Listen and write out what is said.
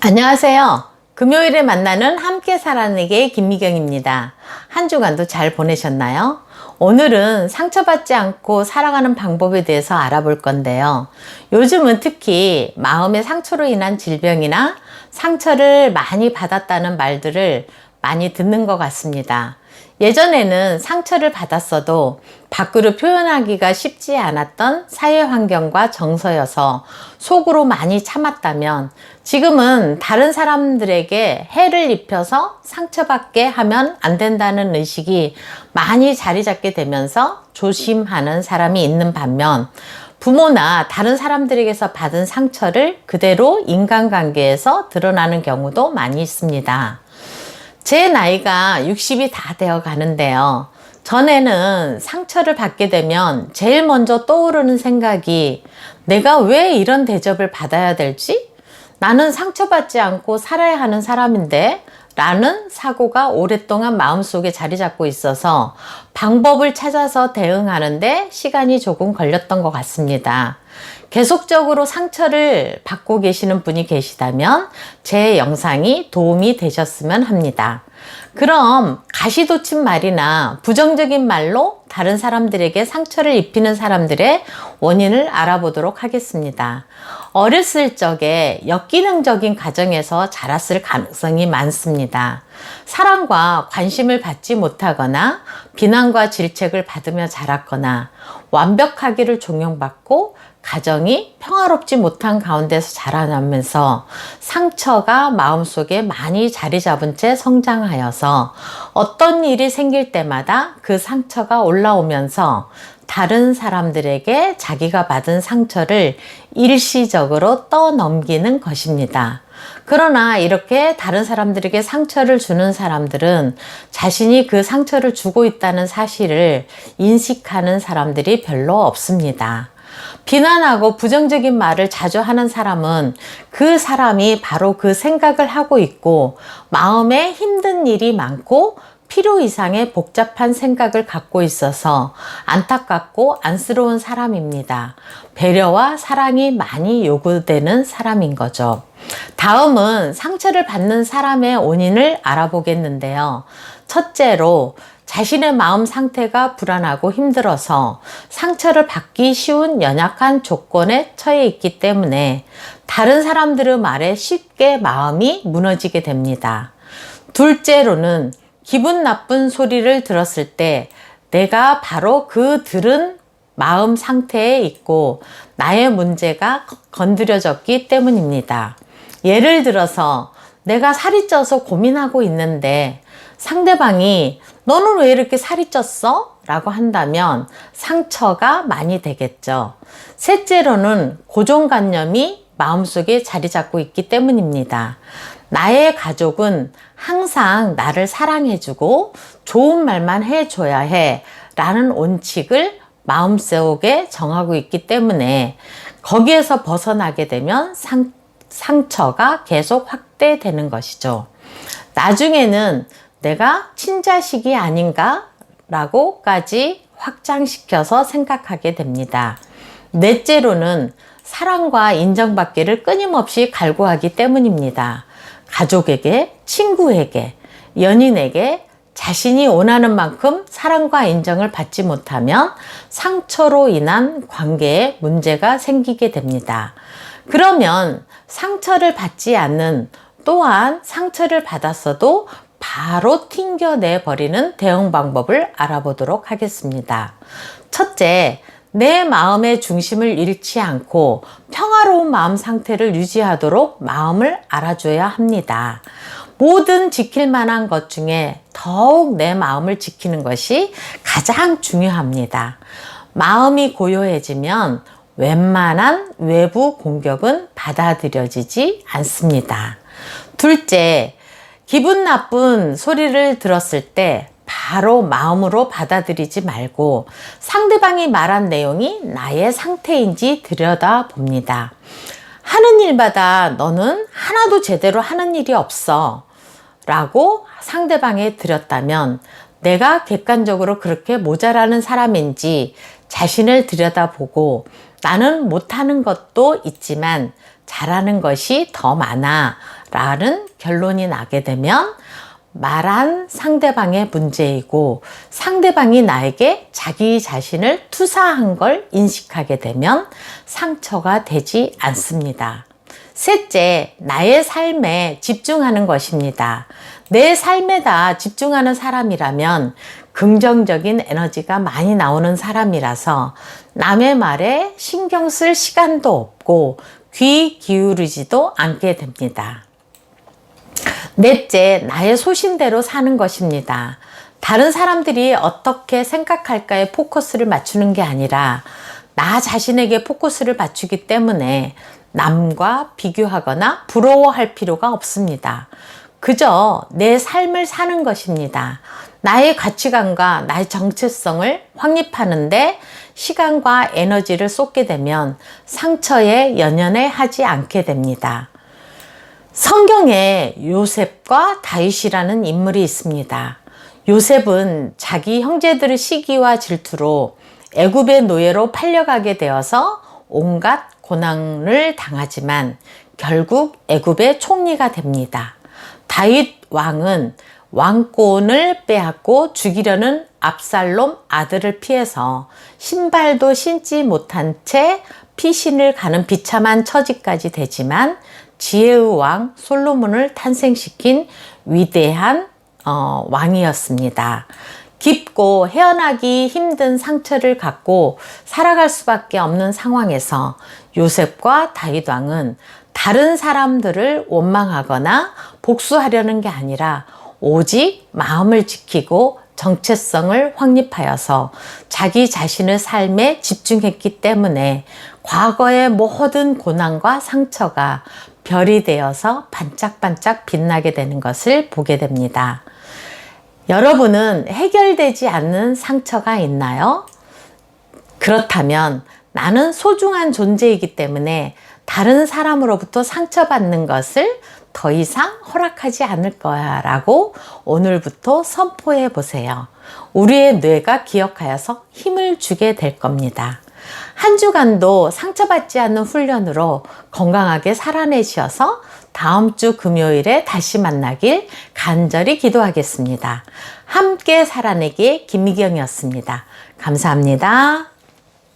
안녕하세요. 금요일에 만나는 함께 살아내기의 김미경입니다. 한 주간도 잘 보내셨나요? 오늘은 상처받지 않고 살아가는 방법에 대해서 알아볼 건데요. 요즘은 특히 마음의 상처로 인한 질병이나 상처를 많이 받았다는 말들을 많이 듣는 것 같습니다. 예전에는 상처를 받았어도 밖으로 표현하기가 쉽지 않았던 사회 환경과 정서여서 속으로 많이 참았다면, 지금은 다른 사람들에게 해를 입혀서 상처받게 하면 안 된다는 의식이 많이 자리 잡게 되면서 조심하는 사람이 있는 반면, 부모나 다른 사람들에게서 받은 상처를 그대로 인간관계에서 드러나는 경우도 많이 있습니다. 제 나이가 60이 다 되어 가는데요. 전에는 상처를 받게 되면 제일 먼저 떠오르는 생각이, 내가 왜 이런 대접을 받아야 될지? 나는 상처받지 않고 살아야 하는 사람인데? 라는 사고가 오랫동안 마음속에 자리 잡고 있어서 방법을 찾아서 대응하는데 시간이 조금 걸렸던 것 같습니다. 계속적으로 상처를 받고 계시는 분이 계시다면 제 영상이 도움이 되셨으면 합니다. 그럼 가시돋친 말이나 부정적인 말로 다른 사람들에게 상처를 입히는 사람들의 원인을 알아보도록 하겠습니다. 어렸을 적에 역기능적인 가정에서 자랐을 가능성이 많습니다. 사랑과 관심을 받지 못하거나 비난과 질책을 받으며 자랐거나 완벽하기를 종용받고 가정이 평화롭지 못한 가운데서 자라나면서 상처가 마음속에 많이 자리 잡은 채 성장하여서 어떤 일이 생길 때마다 그 상처가 올라오면서 다른 사람들에게 자기가 받은 상처를 일시적으로 떠넘기는 것입니다. 그러나 이렇게 다른 사람들에게 상처를 주는 사람들은 자신이 그 상처를 주고 있다는 사실을 인식하는 사람들이 별로 없습니다. 비난하고 부정적인 말을 자주 하는 사람은 그 사람이 바로 그 생각을 하고 있고 마음에 힘든 일이 많고 필요 이상의 복잡한 생각을 갖고 있어서 안타깝고 안쓰러운 사람입니다. 배려와 사랑이 많이 요구되는 사람인 거죠. 다음은 상처를 받는 사람의 원인을 알아보겠는데요. 첫째로, 자신의 마음 상태가 불안하고 힘들어서 상처를 받기 쉬운 연약한 조건에 처해 있기 때문에 다른 사람들의 말에 쉽게 마음이 무너지게 됩니다. 둘째로는, 기분 나쁜 소리를 들었을 때 내가 바로 그 들은 마음 상태에 있고 나의 문제가 건드려졌기 때문입니다. 예를 들어서 내가 살이 쪄서 고민하고 있는데 상대방이 너는 왜 이렇게 살이 쪘어? 라고 한다면 상처가 많이 되겠죠. 셋째로는 고정관념이 마음속에 자리 잡고 있기 때문입니다. 나의 가족은 항상 나를 사랑해주고 좋은 말만 해줘야 해 라는 원칙을 마음속에 정하고 있기 때문에 거기에서 벗어나게 되면 상처가 계속 확대되는 것이죠. 나중에는 내가 친자식이 아닌가? 라고까지 확장시켜서 생각하게 됩니다. 넷째로는 사랑과 인정받기를 끊임없이 갈구하기 때문입니다. 가족에게, 친구에게, 연인에게 자신이 원하는 만큼 사랑과 인정을 받지 못하면 상처로 인한 관계에 문제가 생기게 됩니다. 그러면 상처를 받지 않는, 또한 상처를 받았어도 바로 튕겨내 버리는 대응 방법을 알아보도록 하겠습니다. 첫째, 내 마음의 중심을 잃지 않고 평화로운 마음 상태를 유지하도록 마음을 알아줘야 합니다. 모든 지킬 만한 것 중에 더욱 내 마음을 지키는 것이 가장 중요합니다. 마음이 고요해지면 웬만한 외부 공격은 받아들여지지 않습니다. 둘째, 기분 나쁜 소리를 들었을 때 바로 마음으로 받아들이지 말고 상대방이 말한 내용이 나의 상태인지 들여다봅니다. 하는 일마다 너는 하나도 제대로 하는 일이 없어 라고 상대방에 들였다면 내가 객관적으로 그렇게 모자라는 사람인지 자신을 들여다보고 나는 못하는 것도 있지만 잘하는 것이 더 많아 라는 결론이 나게 되면 말한 상대방의 문제이고 상대방이 나에게 자기 자신을 투사한 걸 인식하게 되면 상처가 되지 않습니다. 셋째, 나의 삶에 집중하는 것입니다. 내 삶에다 집중하는 사람이라면 긍정적인 에너지가 많이 나오는 사람이라서 남의 말에 신경 쓸 시간도 없고 귀 기울이지도 않게 됩니다. 넷째, 나의 소신대로 사는 것입니다. 다른 사람들이 어떻게 생각할까에 포커스를 맞추는 게 아니라 나 자신에게 포커스를 맞추기 때문에 남과 비교하거나 부러워할 필요가 없습니다. 그저 내 삶을 사는 것입니다. 나의 가치관과 나의 정체성을 확립하는데 시간과 에너지를 쏟게 되면 상처에 연연해 하지 않게 됩니다. 성경에 요셉과 다윗이라는 인물이 있습니다. 요셉은 자기 형제들의 시기와 질투로 애굽의 노예로 팔려가게 되어서 온갖 고난을 당하지만 결국 애굽의 총리가 됩니다. 다윗 왕은 왕권을 빼앗고 죽이려는 압살롬 아들을 피해서 신발도 신지 못한 채 피신을 가는 비참한 처지까지 되지만 지혜의 왕 솔로몬을 탄생시킨 위대한 왕이었습니다. 깊고 헤어나기 힘든 상처를 갖고 살아갈 수밖에 없는 상황에서 요셉과 다윗 왕은 다른 사람들을 원망하거나 복수하려는 게 아니라 오직 마음을 지키고 정체성을 확립하여서 자기 자신의 삶에 집중했기 때문에 과거의 모든 고난과 상처가 별이 되어서 반짝반짝 빛나게 되는 것을 보게 됩니다. 여러분은 해결되지 않는 상처가 있나요? 그렇다면 나는 소중한 존재이기 때문에 다른 사람으로부터 상처받는 것을 더 이상 허락하지 않을 거야 라고 오늘부터 선포해 보세요. 우리의 뇌가 기억하여서 힘을 주게 될 겁니다. 한 주간도 상처받지 않는 훈련으로 건강하게 살아내셔서 다음 주 금요일에 다시 만나길 간절히 기도하겠습니다. 함께 살아내기의 김미경이었습니다. 감사합니다.